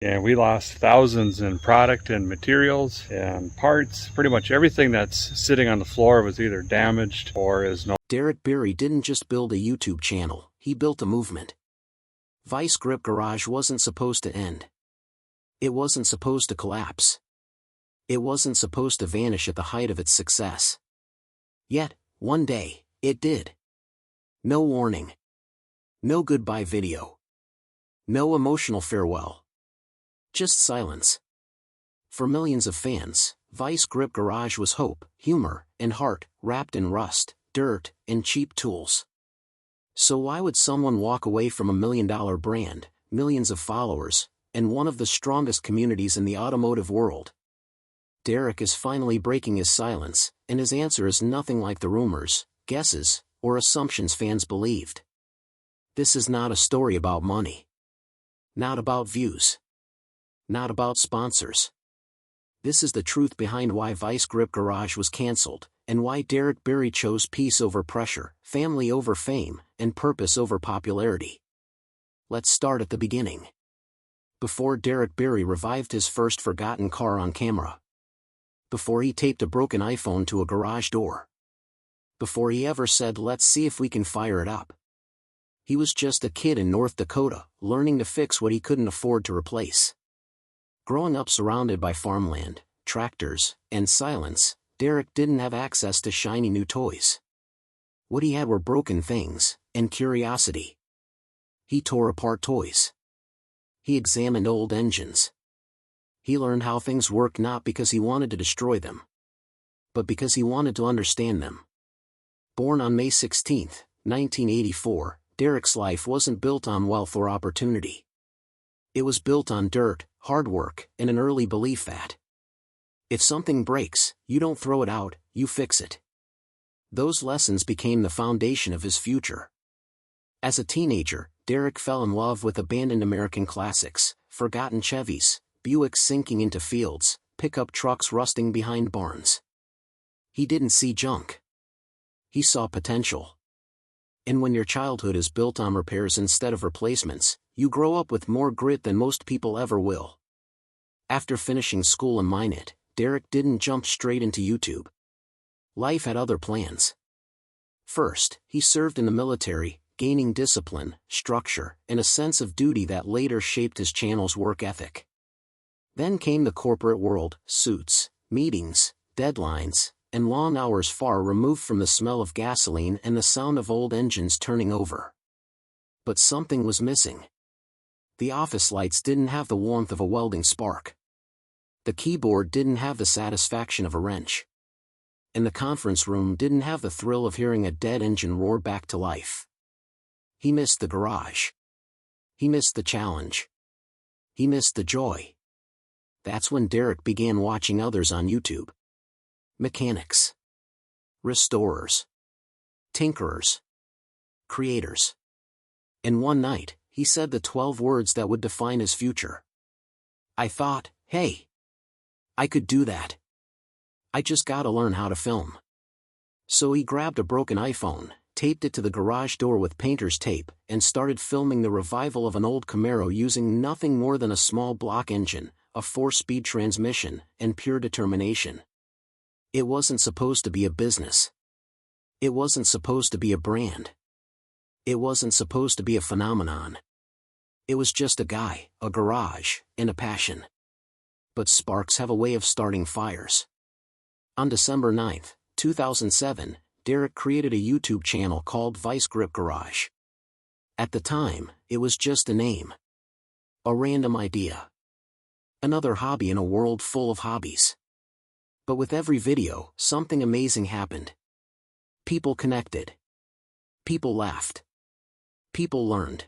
And we lost thousands in product and materials and parts. Pretty much everything that's sitting on the floor was either damaged or is no. Derek Bieri didn't just build a YouTube channel, he built a movement. Vice Grip Garage wasn't supposed to end. It wasn't supposed to collapse. It wasn't supposed to vanish at the height of its success. Yet, one day, it did. No warning. No goodbye video. No emotional farewell. Just silence. For millions of fans, Vice Grip Garage was hope, humor, and heart, wrapped in rust, dirt, and cheap tools. So why would someone walk away from $1 million brand, millions of followers, and one of the strongest communities in the automotive world? Derek is finally breaking his silence, and his answer is nothing like the rumors, guesses, or assumptions fans believed. This is not a story about money. Not about views. Not about sponsors. This is the truth behind why Vice Grip Garage was cancelled, and why Derek Bieri chose peace over pressure, family over fame, and purpose over popularity. Let's start at the beginning. Before Derek Bieri revived his first forgotten car on camera. Before he taped a broken iPhone to a garage door. Before he ever said, "Let's see if we can fire it up." He was just a kid in North Dakota, learning to fix what he couldn't afford to replace. Growing up surrounded by farmland, tractors, and silence, Derek didn't have access to shiny new toys. What he had were broken things, and curiosity. He tore apart toys. He examined old engines. He learned how things worked not because he wanted to destroy them, but because he wanted to understand them. Born on May 16, 1984, Derek's life wasn't built on wealth or opportunity. It was built on dirt, hard work, and an early belief that if something breaks, you don't throw it out, you fix it. Those lessons became the foundation of his future. As a teenager, Derek fell in love with abandoned American classics, forgotten Chevys, Buicks sinking into fields, pickup trucks rusting behind barns. He didn't see junk. He saw potential. And when your childhood is built on repairs instead of replacements, you grow up with more grit than most people ever will. After finishing school in Minot, Derek didn't jump straight into YouTube. Life had other plans. First, he served in the military, gaining discipline, structure, and a sense of duty that later shaped his channel's work ethic. Then came the corporate world, suits, meetings, deadlines, and long hours far removed from the smell of gasoline and the sound of old engines turning over. But something was missing. The office lights didn't have the warmth of a welding spark. The keyboard didn't have the satisfaction of a wrench. And the conference room didn't have the thrill of hearing a dead engine roar back to life. He missed the garage. He missed the challenge. He missed the joy. That's when Derek began watching others on YouTube. Mechanics. Restorers. Tinkerers. Creators. And one night, he said the 12 words that would define his future. I thought, hey, I could do that. I just gotta learn how to film. So he grabbed a broken iPhone, taped it to the garage door with painter's tape, and started filming the revival of an old Camaro using nothing more than a small block engine, a 4-speed transmission, and pure determination. It wasn't supposed to be a business. It wasn't supposed to be a brand. It wasn't supposed to be a phenomenon. It was just a guy, a garage, and a passion. But sparks have a way of starting fires. On December 9, 2007, Derek created a YouTube channel called Vice Grip Garage. At the time, it was just a name. A random idea. Another hobby in a world full of hobbies. But with every video, something amazing happened. People connected. People laughed. People learned.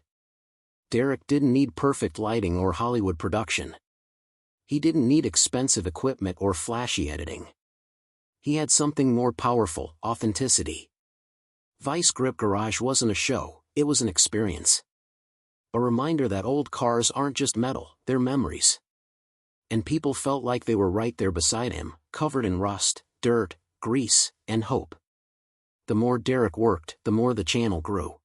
Derek didn't need perfect lighting or Hollywood production. He didn't need expensive equipment or flashy editing. He had something more powerful: authenticity. Vice Grip Garage wasn't a show, it was an experience. A reminder that old cars aren't just metal, they're memories. And people felt like they were right there beside him, covered in rust, dirt, grease, and hope. The more Derek worked, the more the channel grew.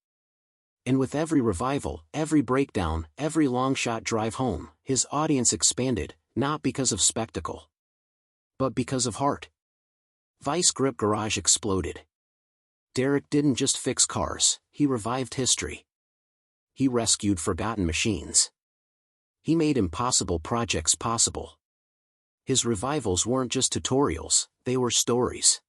And with every revival, every breakdown, every long-shot drive home, His audience expanded, not because of spectacle, but because of heart. Vice Grip Garage exploded. Derek didn't just fix cars, he revived history. He rescued forgotten machines. He made impossible projects possible. His revivals weren't just tutorials, they were stories.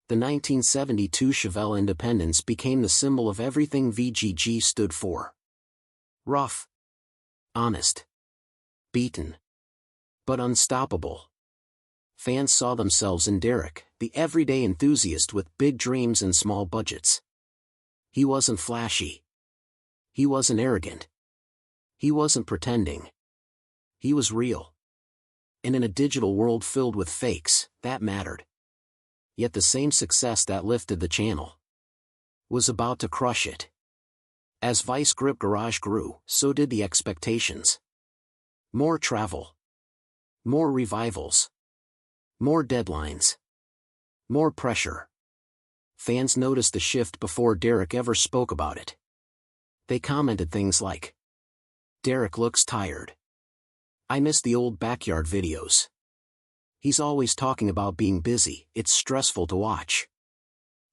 The 1972 Chevelle Independence became the symbol of everything VGG stood for. Rough, honest, beaten, but unstoppable. Fans saw themselves in Derek, the everyday enthusiast with big dreams and small budgets. He wasn't flashy. He wasn't arrogant. He wasn't pretending. He was real. And in a digital world filled with fakes, that mattered. Yet the same success that lifted the channel was about to crush it. As Vice Grip Garage grew, so did the expectations. More travel. More revivals. More deadlines. More pressure. Fans noticed the shift before Derek ever spoke about it. They commented things like, "Derek looks tired. I miss the old backyard videos. He's always talking about being busy, it's stressful to watch.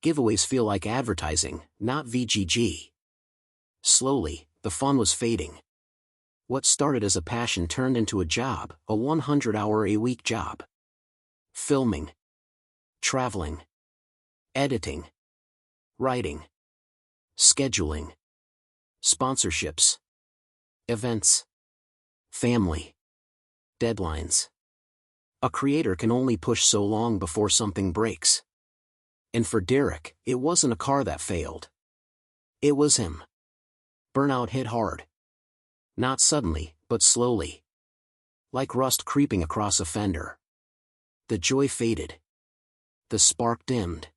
Giveaways feel like advertising, not VGG." Slowly, the fun was fading. What started as a passion turned into a job, a 100-hour-a-week job. Filming. Traveling. Editing. Writing. Scheduling. Sponsorships. Events. Family. Deadlines. A creator can only push so long before something breaks. And for Derek, it wasn't a car that failed. It was him. Burnout hit hard. Not suddenly, but slowly. Like rust creeping across a fender. The joy faded. The spark dimmed.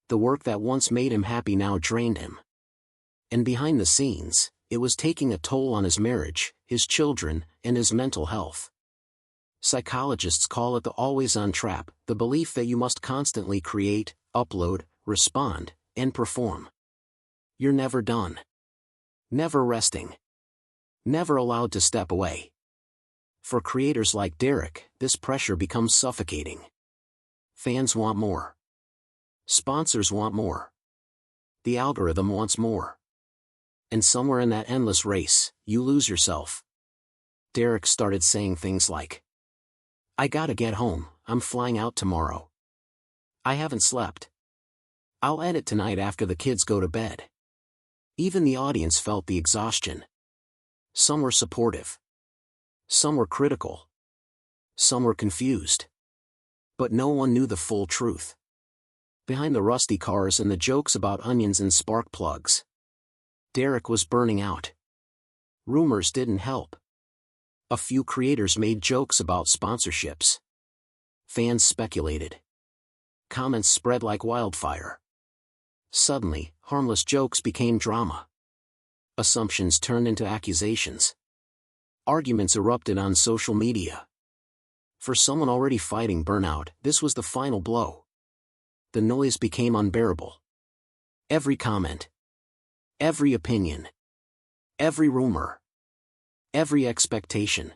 The work that once made him happy now drained him. And behind the scenes, it was taking a toll on his marriage, his children, and his mental health. Psychologists call it the always-on trap, the belief that you must constantly create, upload, respond, and perform. You're never done. Never resting. Never allowed to step away. For creators like Derek, this pressure becomes suffocating. Fans want more. Sponsors want more. The algorithm wants more. And somewhere in that endless race, you lose yourself. Derek started saying things like, "I gotta get home, I'm flying out tomorrow. I haven't slept. I'll edit tonight after the kids go to bed." Even the audience felt the exhaustion. Some were supportive. Some were critical. Some were confused. But no one knew the full truth. Behind the rusty cars and the jokes about onions and spark plugs, Derek was burning out. Rumors didn't help. A few creators made jokes about sponsorships. Fans speculated. Comments spread like wildfire. Suddenly, harmless jokes became drama. Assumptions turned into accusations. Arguments erupted on social media. For someone already fighting burnout, this was the final blow. The noise became unbearable. Every comment. Every opinion. Every rumor. Every expectation.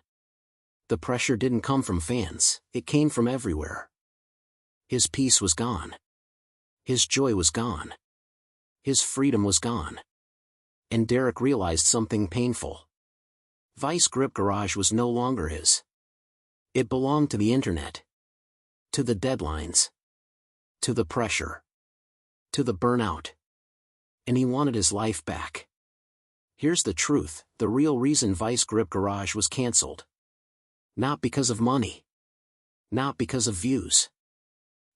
The pressure didn't come from fans, it came from everywhere. His peace was gone. His joy was gone. His freedom was gone. And Derek realized something painful. Vice Grip Garage was no longer his. It belonged to the internet. To the deadlines. To the pressure. To the burnout. And he wanted his life back. Here's the truth, the real reason Vice Grip Garage was cancelled. Not because of money. Not because of views.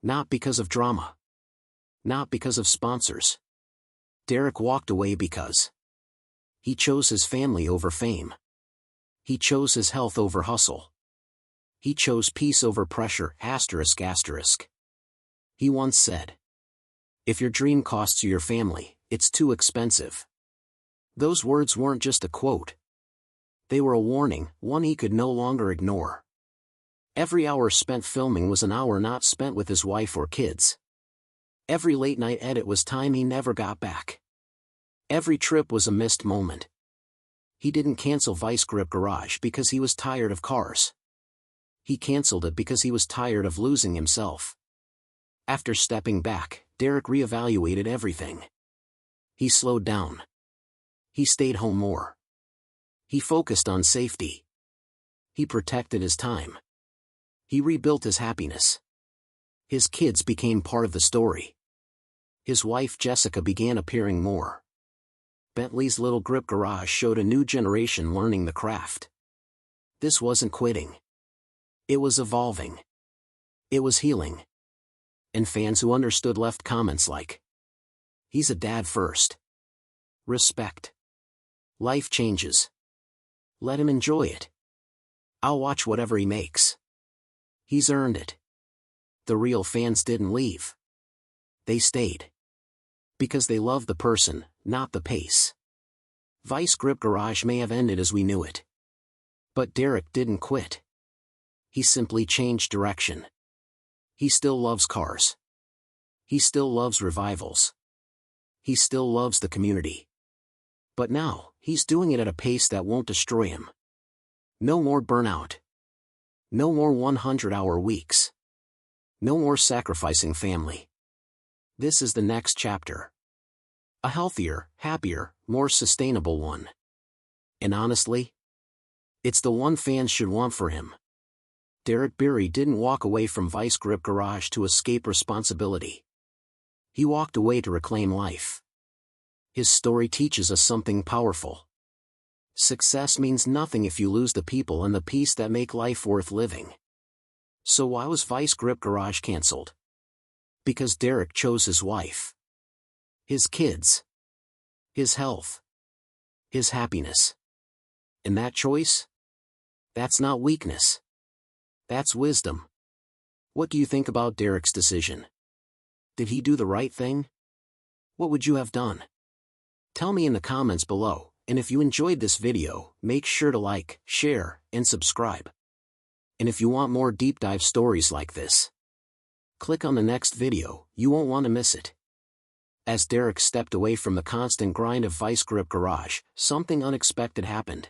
Not because of drama. Not because of sponsors. Derek walked away because he chose his family over fame. He chose his health over hustle. He chose peace over pressure, ***. He once said, "If your dream costs you your family, it's too expensive." Those words weren't just a quote. They were a warning, one he could no longer ignore. Every hour spent filming was an hour not spent with his wife or kids. Every late-night edit was time he never got back. Every trip was a missed moment. He didn't cancel Vice Grip Garage because he was tired of cars. He canceled it because he was tired of losing himself. After stepping back, Derek reevaluated everything. He slowed down. He stayed home more. He focused on safety. He protected his time. He rebuilt his happiness. His kids became part of the story. His wife Jessica began appearing more. Bentley's little grip garage showed a new generation learning the craft. This wasn't quitting. It was evolving. It was healing. And fans who understood left comments like, "He's a dad first. Respect. Life changes. Let him enjoy it. I'll watch whatever he makes. He's earned it." The real fans didn't leave. They stayed. Because they loved the person, not the pace. Vice Grip Garage may have ended as we knew it. But Derek didn't quit. He simply changed direction. He still loves cars. He still loves revivals. He still loves the community. But now, he's doing it at a pace that won't destroy him. No more burnout. No more 100-hour weeks. No more sacrificing family. This is the next chapter. A healthier, happier, more sustainable one. And honestly, it's the one fans should want for him. Derek Bieri didn't walk away from Vice Grip Garage to escape responsibility. He walked away to reclaim life. His story teaches us something powerful. Success means nothing if you lose the people and the peace that make life worth living. So why was Vice Grip Garage canceled? Because Derek chose his wife. His kids. His health. His happiness. And that choice? That's not weakness. That's wisdom. What do you think about Derek's decision? Did he do the right thing? What would you have done? Tell me in the comments below, and if you enjoyed this video, make sure to like, share, and subscribe. And if you want more deep dive stories like this, click on the next video, you won't want to miss it. As Derek stepped away from the constant grind of Vice Grip Garage, something unexpected happened.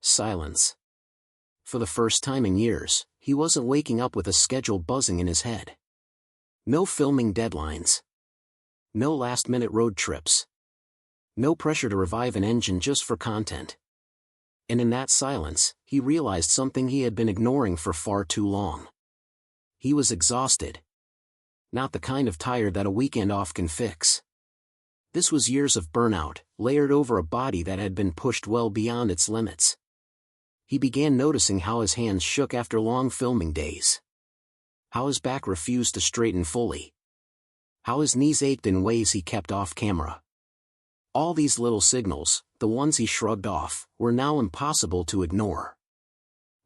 Silence. For the first time in years, he wasn't waking up with a schedule buzzing in his head. No filming deadlines. No last-minute road trips. No pressure to revive an engine just for content. And in that silence, he realized something he had been ignoring for far too long. He was exhausted. Not the kind of tired that a weekend off can fix. This was years of burnout, layered over a body that had been pushed well beyond its limits. He began noticing how his hands shook after long filming days. How his back refused to straighten fully. How his knees ached in ways he kept off camera. All these little signals, the ones he shrugged off, were now impossible to ignore.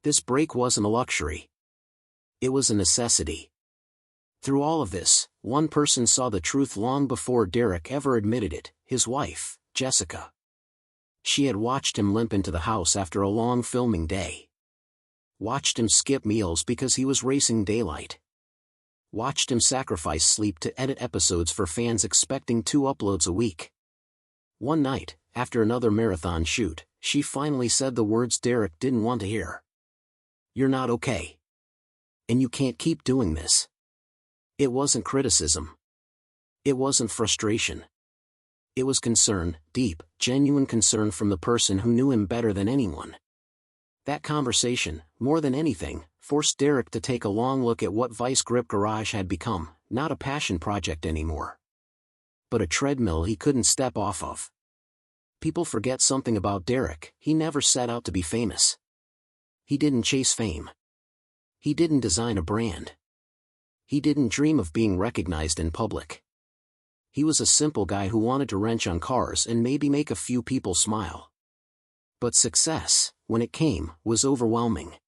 This break wasn't a luxury. It was a necessity. Through all of this, one person saw the truth long before Derek ever admitted it, his wife, Jessica. She had watched him limp into the house after a long filming day. Watched him skip meals because he was racing daylight. Watched him sacrifice sleep to edit episodes for fans expecting 2 uploads a week. One night, after another marathon shoot, she finally said the words Derek didn't want to hear. "You're not okay. And you can't keep doing this." It wasn't criticism. It wasn't frustration. It was concern, deep, genuine concern from the person who knew him better than anyone. That conversation, more than anything, forced Derek to take a long look at what Vice Grip Garage had become, not a passion project anymore, but a treadmill he couldn't step off of. People forget something about Derek: he never set out to be famous. He didn't chase fame. He didn't design a brand. He didn't dream of being recognized in public. He was a simple guy who wanted to wrench on cars and maybe make a few people smile. But success, when it came, was overwhelming.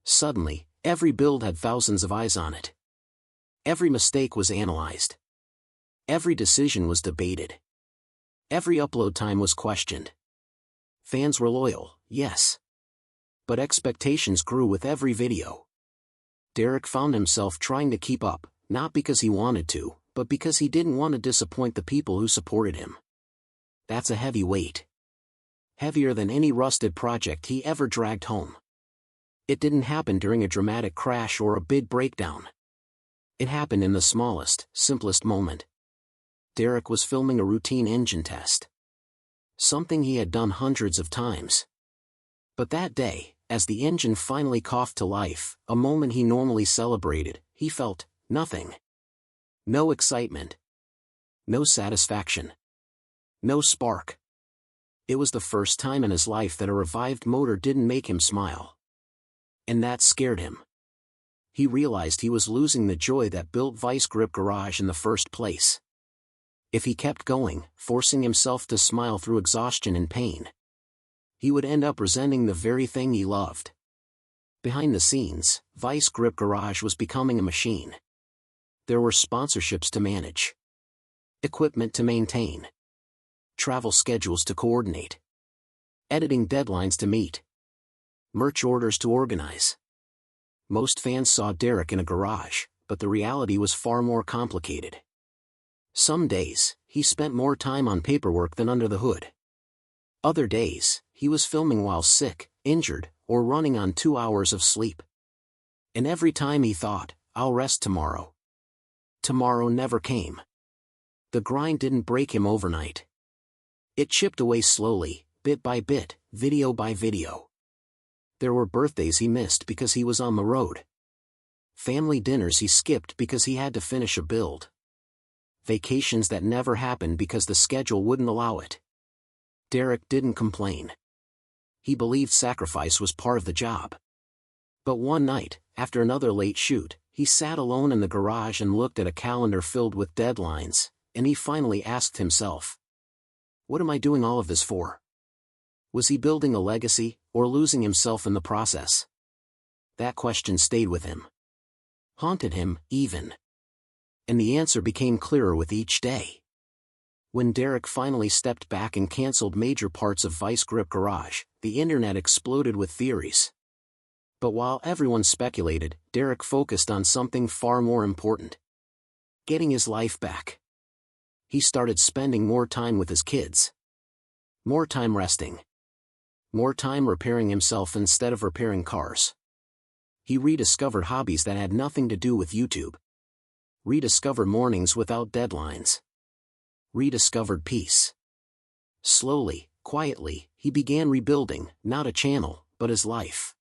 Suddenly, every build had thousands of eyes on it. Every mistake was analyzed. Every decision was debated. Every upload time was questioned. Fans were loyal, yes. But expectations grew with every video. Derek found himself trying to keep up, not because he wanted to, but because he didn't want to disappoint the people who supported him. That's a heavy weight. heavier than any rusted project he ever dragged home. It didn't happen during a dramatic crash or a big breakdown. It happened in the smallest, simplest moment. Derek was filming a routine engine test. Something he had done hundreds of times. But that day, as the engine finally coughed to life, a moment he normally celebrated, he felt nothing. No excitement. No satisfaction. No spark. It was the first time in his life that a revived motor didn't make him smile. And that scared him. He realized he was losing the joy that built Vice Grip Garage in the first place. If he kept going, forcing himself to smile through exhaustion and pain, he would end up resenting the very thing he loved. Behind the scenes, Vice Grip Garage was becoming a machine. There were sponsorships to manage, equipment to maintain, travel schedules to coordinate, editing deadlines to meet, merch orders to organize. Most fans saw Derek in a garage, but the reality was far more complicated. Some days, he spent more time on paperwork than under the hood. Other days, he was filming while sick, injured, or running on 2 hours of sleep. And every time he thought, "I'll rest tomorrow," tomorrow never came. The grind didn't break him overnight. It chipped away slowly, bit by bit, video by video. There were birthdays he missed because he was on the road. Family dinners he skipped because he had to finish a build. Vacations that never happened because the schedule wouldn't allow it. Derek didn't complain. He believed sacrifice was part of the job. But one night, after another late shoot, he sat alone in the garage and looked at a calendar filled with deadlines, and he finally asked himself, "What am I doing all of this for?" Was he building a legacy, or losing himself in the process? That question stayed with him. Haunted him, even. And the answer became clearer with each day. When Derek finally stepped back and canceled major parts of Vice Grip Garage, the internet exploded with theories. But while everyone speculated, Derek focused on something far more important. Getting his life back. He started spending more time with his kids. More time resting. More time repairing himself instead of repairing cars. He rediscovered hobbies that had nothing to do with YouTube. Rediscovered mornings without deadlines. Rediscovered peace. Slowly, quietly, he began rebuilding, not a channel, but his life.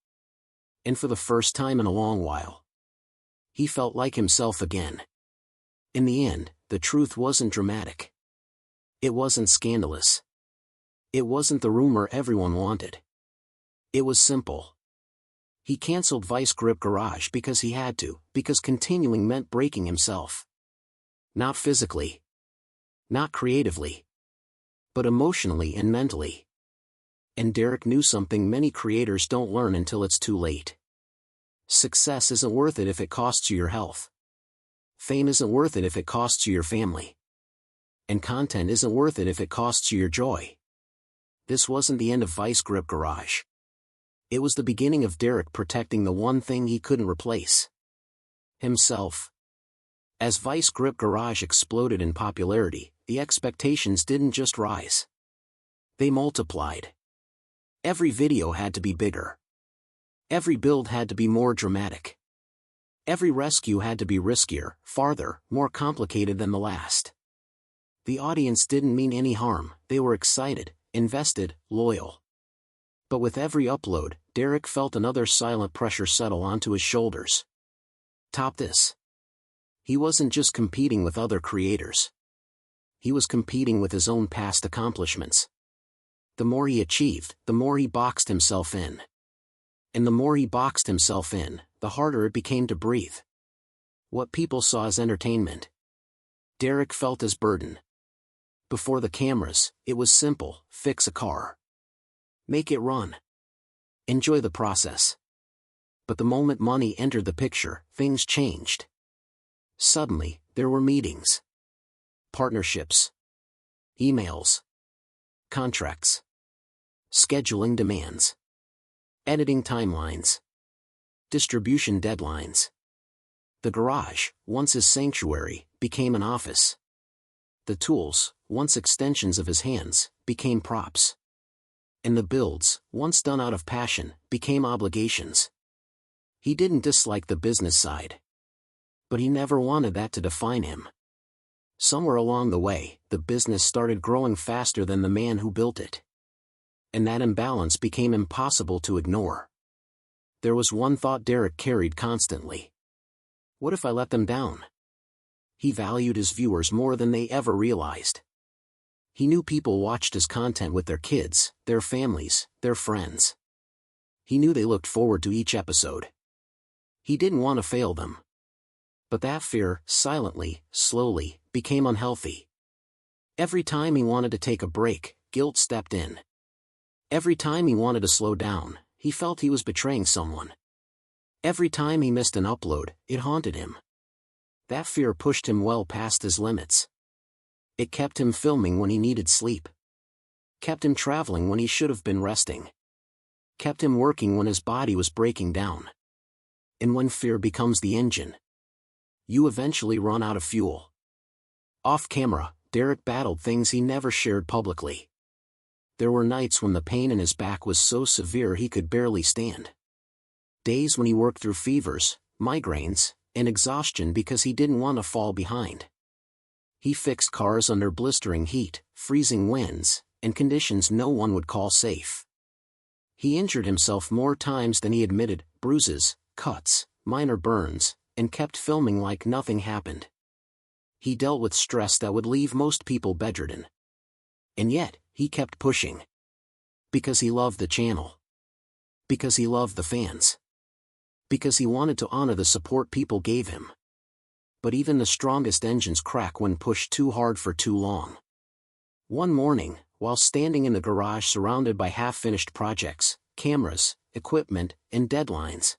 And for the first time in a long while, he felt like himself again. In the end, the truth wasn't dramatic. It wasn't scandalous. It wasn't the rumor everyone wanted. It was simple. He canceled Vice Grip Garage because he had to, because continuing meant breaking himself. Not physically. Not creatively. But emotionally and mentally. And Derek knew something many creators don't learn until it's too late. Success isn't worth it if it costs you your health. Fame isn't worth it if it costs you your family. And content isn't worth it if it costs you your joy. This wasn't the end of Vice Grip Garage. It was the beginning of Derek protecting the one thing he couldn't replace. Himself. As Vice Grip Garage exploded in popularity, the expectations didn't just rise. They multiplied. Every video had to be bigger. Every build had to be more dramatic. Every rescue had to be riskier, farther, more complicated than the last. The audience didn't mean any harm, they were excited, invested, loyal. But with every upload, Derek felt another silent pressure settle onto his shoulders. Top this. He wasn't just competing with other creators. He was competing with his own past accomplishments. The more he achieved, the more he boxed himself in. And the more he boxed himself in, the harder it became to breathe. What people saw as entertainment, Derek felt as burden. Before the cameras, it was simple: fix a car. Make it run. Enjoy the process. But the moment money entered the picture, things changed. Suddenly, there were meetings. Partnerships. Emails. Contracts. Scheduling demands. Editing timelines. Distribution deadlines. The garage, once his sanctuary, became an office. The tools, once extensions of his hands, became props. And the builds, once done out of passion, became obligations. He didn't dislike the business side. But he never wanted that to define him. Somewhere along the way, the business started growing faster than the man who built it. And that imbalance became impossible to ignore. There was one thought Derek carried constantly. What if I let them down? He valued his viewers more than they ever realized. He knew people watched his content with their kids, their families, their friends. He knew they looked forward to each episode. He didn't want to fail them. But that fear, silently, slowly, became unhealthy. Every time he wanted to take a break, guilt stepped in. Every time he wanted to slow down, he felt he was betraying someone. Every time he missed an upload, it haunted him. That fear pushed him well past his limits. It kept him filming when he needed sleep. Kept him traveling when he should have been resting. Kept him working when his body was breaking down. And when fear becomes the engine, you eventually run out of fuel. Off camera, Derek battled things he never shared publicly. There were nights when the pain in his back was so severe he could barely stand. Days when he worked through fevers, migraines, and exhaustion because he didn't want to fall behind. He fixed cars under blistering heat, freezing winds, and conditions no one would call safe. He injured himself more times than he admitted, bruises, cuts, minor burns, and kept filming like nothing happened. He dealt with stress that would leave most people bedridden. And yet, he kept pushing. Because he loved the channel. Because he loved the fans. Because he wanted to honor the support people gave him. But even the strongest engines crack when pushed too hard for too long. One morning, while standing in the garage surrounded by half-finished projects, cameras, equipment, and deadlines,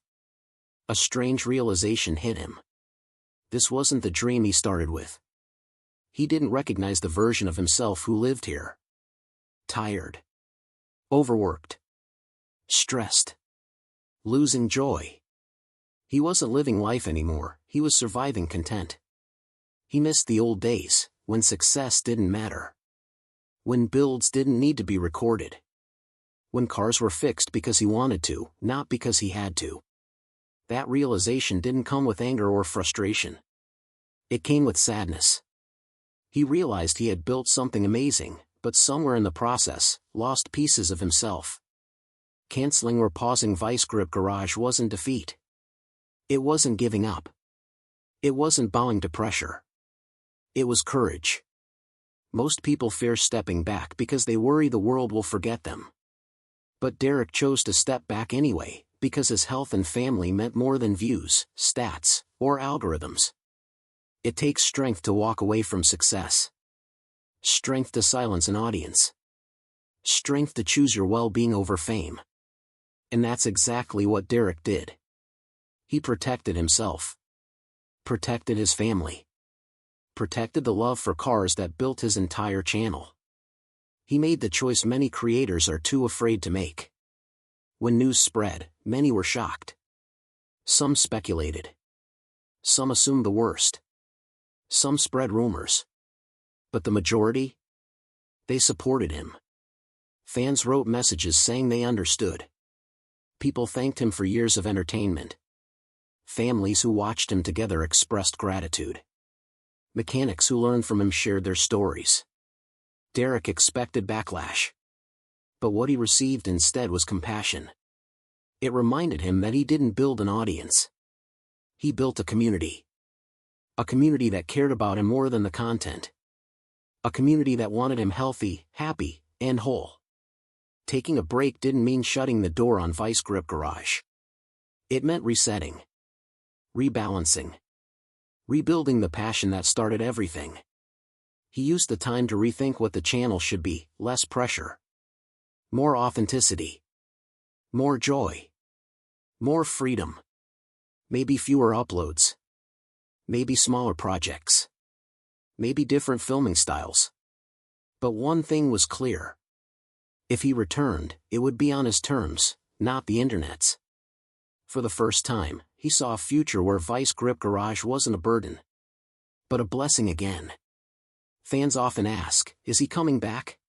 a strange realization hit him. This wasn't the dream he started with. He didn't recognize the version of himself who lived here. Tired. Overworked. Stressed. Losing joy. He wasn't living life anymore, he was surviving content. He missed the old days, when success didn't matter. When builds didn't need to be recorded. When cars were fixed because he wanted to, not because he had to. That realization didn't come with anger or frustration. It came with sadness. He realized he had built something amazing, but somewhere in the process, lost pieces of himself. Canceling or pausing Vice Grip Garage wasn't defeat. It wasn't giving up. It wasn't bowing to pressure. It was courage. Most people fear stepping back because they worry the world will forget them. But Derek chose to step back anyway, because his health and family meant more than views, stats, or algorithms. It takes strength to walk away from success. Strength to silence an audience. Strength to choose your well-being over fame. And that's exactly what Derek did. He protected himself. Protected his family. Protected the love for cars that built his entire channel. He made the choice many creators are too afraid to make. When news spread, many were shocked. Some speculated. Some assumed the worst. Some spread rumors. But the majority? They supported him. Fans wrote messages saying they understood. People thanked him for years of entertainment. Families who watched him together expressed gratitude. Mechanics who learned from him shared their stories. Derek expected backlash. But what he received instead was compassion. It reminded him that he didn't build an audience. He built a community. A community that cared about him more than the content. A community that wanted him healthy, happy, and whole. Taking a break didn't mean shutting the door on Vice Grip Garage. It meant resetting. Rebalancing. Rebuilding the passion that started everything. He used the time to rethink what the channel should be: less pressure. More authenticity. More joy. More freedom. Maybe fewer uploads. Maybe smaller projects. Maybe different filming styles. But one thing was clear. If he returned, it would be on his terms, not the internet's. For the first time, he saw a future where Vice Grip Garage wasn't a burden, but a blessing again. Fans often ask, is he coming back?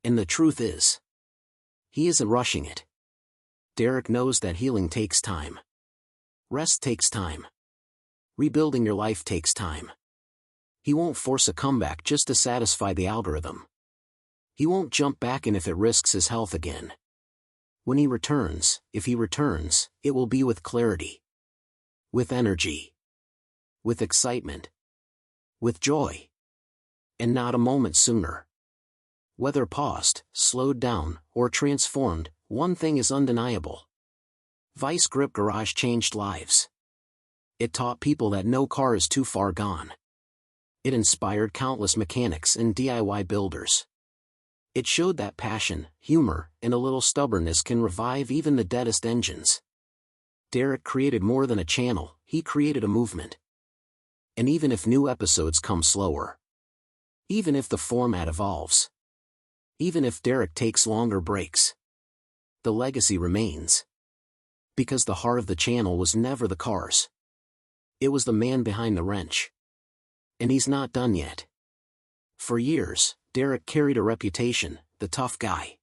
And the truth is, He isn't rushing it. Derek knows that healing takes time. Rest takes time. Rebuilding your life takes time. He won't force a comeback just to satisfy the algorithm. He won't jump back in if it risks his health again. When he returns, if he returns, it will be with clarity. With energy. With excitement. With joy. And not a moment sooner. Whether paused, slowed down, or transformed, one thing is undeniable. Vice Grip Garage changed lives. It taught people that no car is too far gone. It inspired countless mechanics and DIY builders. It showed that passion, humor, and a little stubbornness can revive even the deadest engines. Derek created more than a channel, he created a movement. And even if new episodes come slower, even if the format evolves, even if Derek takes longer breaks, the legacy remains. Because the heart of the channel was never the cars. It was the man behind the wrench. And he's not done yet. For years, Derek carried a reputation, the tough guy.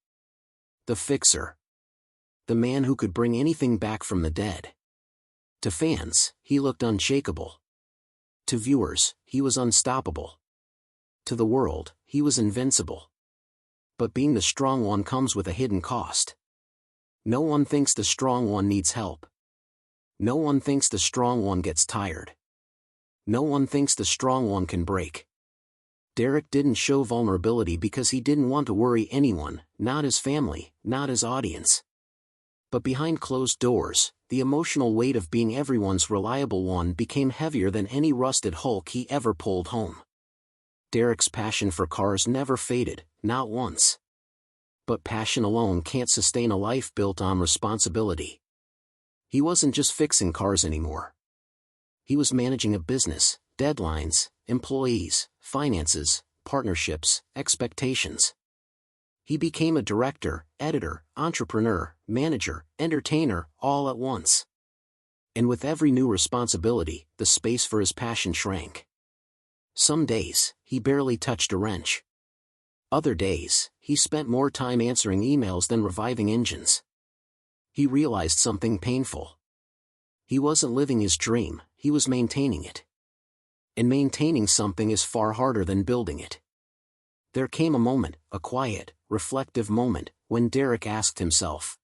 The fixer. The man who could bring anything back from the dead. To fans, he looked unshakable. To viewers, he was unstoppable. To the world, he was invincible. But being the strong one comes with a hidden cost. No one thinks the strong one needs help. No one thinks the strong one gets tired. No one thinks the strong one can break. Derek didn't show vulnerability because he didn't want to worry anyone, not his family, not his audience. But behind closed doors, the emotional weight of being everyone's reliable one became heavier than any rusted Hulk he ever pulled home. Derek's passion for cars never faded, not once. But passion alone can't sustain a life built on responsibility. He wasn't just fixing cars anymore. He was managing a business, deadlines, employees, finances, partnerships, expectations. He became a director, editor, entrepreneur, manager, entertainer, all at once. And with every new responsibility, the space for his passion shrank. Some days, he barely touched a wrench. Other days, he spent more time answering emails than reviving engines. He realized something painful. He wasn't living his dream, he was maintaining it. And maintaining something is far harder than building it. There came a moment, a quiet, reflective moment, when Derek asked himself,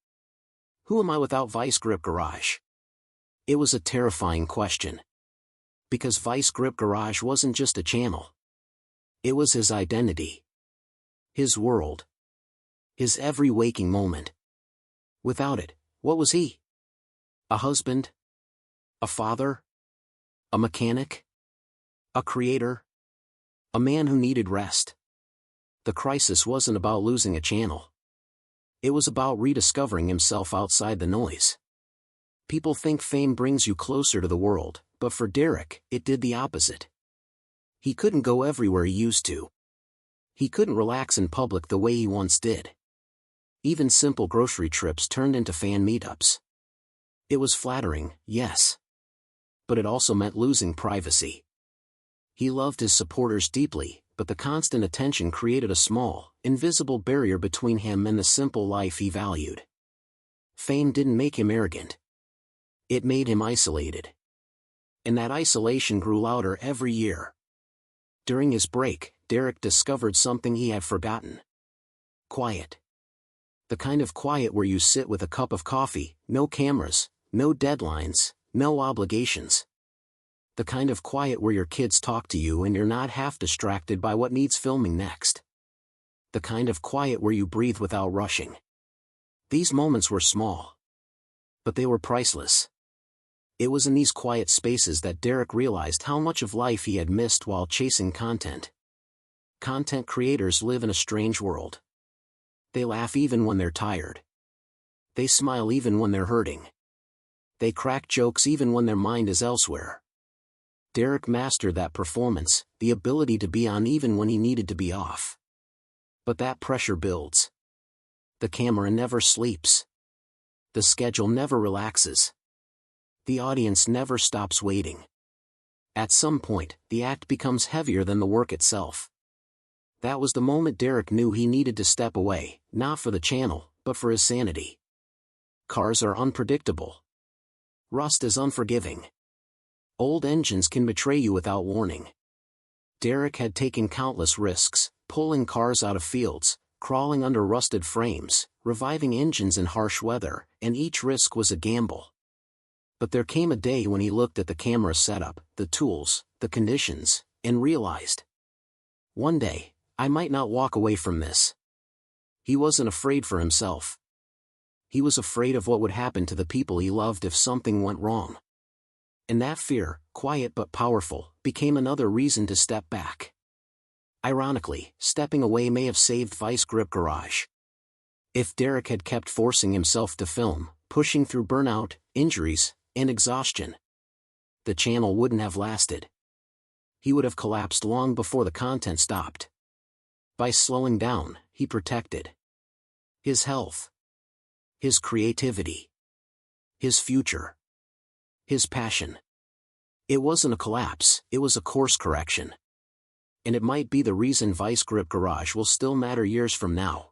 "Who am I without Vice Grip Garage?" It was a terrifying question. Because Vice Grip Garage wasn't just a channel. It was his identity. His world. His every waking moment. Without it, what was he? A husband? A father? A mechanic? A creator? A man who needed rest. The crisis wasn't about losing a channel. It was about rediscovering himself outside the noise. People think fame brings you closer to the world, but for Derek, it did the opposite. He couldn't go everywhere he used to. He couldn't relax in public the way he once did. Even simple grocery trips turned into fan meetups. It was flattering, yes. But it also meant losing privacy. He loved his supporters deeply, but the constant attention created a small, invisible barrier between him and the simple life he valued. Fame didn't make him arrogant. It made him isolated. And that isolation grew louder every year. During his break, Derek discovered something he had forgotten. Quiet. The kind of quiet where you sit with a cup of coffee, no cameras, no deadlines, no obligations. The kind of quiet where your kids talk to you and you're not half distracted by what needs filming next. The kind of quiet where you breathe without rushing. These moments were small. But they were priceless. It was in these quiet spaces that Derek realized how much of life he had missed while chasing content. Content creators live in a strange world. They laugh even when they're tired. They smile even when they're hurting. They crack jokes even when their mind is elsewhere. Derek mastered that performance, the ability to be on even when he needed to be off. But that pressure builds. The camera never sleeps. The schedule never relaxes. The audience never stops waiting. At some point, the act becomes heavier than the work itself. That was the moment Derek knew he needed to step away, not for the channel, but for his sanity. Cars are unpredictable. Rust is unforgiving. Old engines can betray you without warning. Derek had taken countless risks, pulling cars out of fields, crawling under rusted frames, reviving engines in harsh weather, and each risk was a gamble. But there came a day when he looked at the camera setup, the tools, the conditions, and realized, one day, I might not walk away from this. He wasn't afraid for himself. He was afraid of what would happen to the people he loved if something went wrong. And that fear, quiet but powerful, became another reason to step back. Ironically, stepping away may have saved Vice Grip Garage. If Derek had kept forcing himself to film, pushing through burnout, injuries, and exhaustion, the channel wouldn't have lasted. He would have collapsed long before the content stopped. By slowing down, he protected his health, his creativity, his future, his passion. It wasn't a collapse, it was a course correction. And it might be the reason Vice Grip Garage will still matter years from now.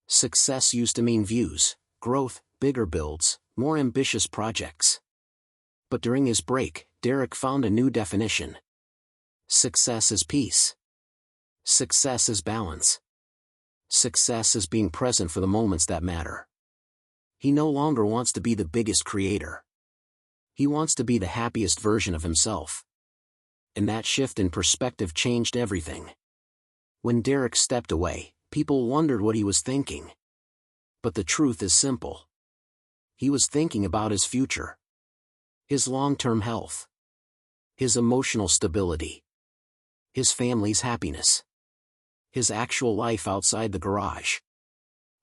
Success used to mean views, growth, bigger builds, more ambitious projects. But during his break, Derek found a new definition. Success is peace. Success is balance. Success is being present for the moments that matter. He no longer wants to be the biggest creator. He wants to be the happiest version of himself. And that shift in perspective changed everything. When Derek stepped away, people wondered what he was thinking. But the truth is simple. He was thinking about his future. His long-term health. His emotional stability. His family's happiness. His actual life outside the garage.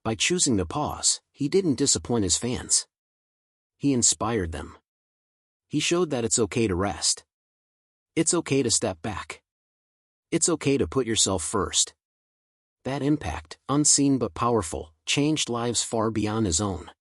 By choosing to pause, he didn't disappoint his fans. He inspired them. He showed that it's okay to rest. It's okay to step back. It's okay to put yourself first. That impact, unseen but powerful, changed lives far beyond his own.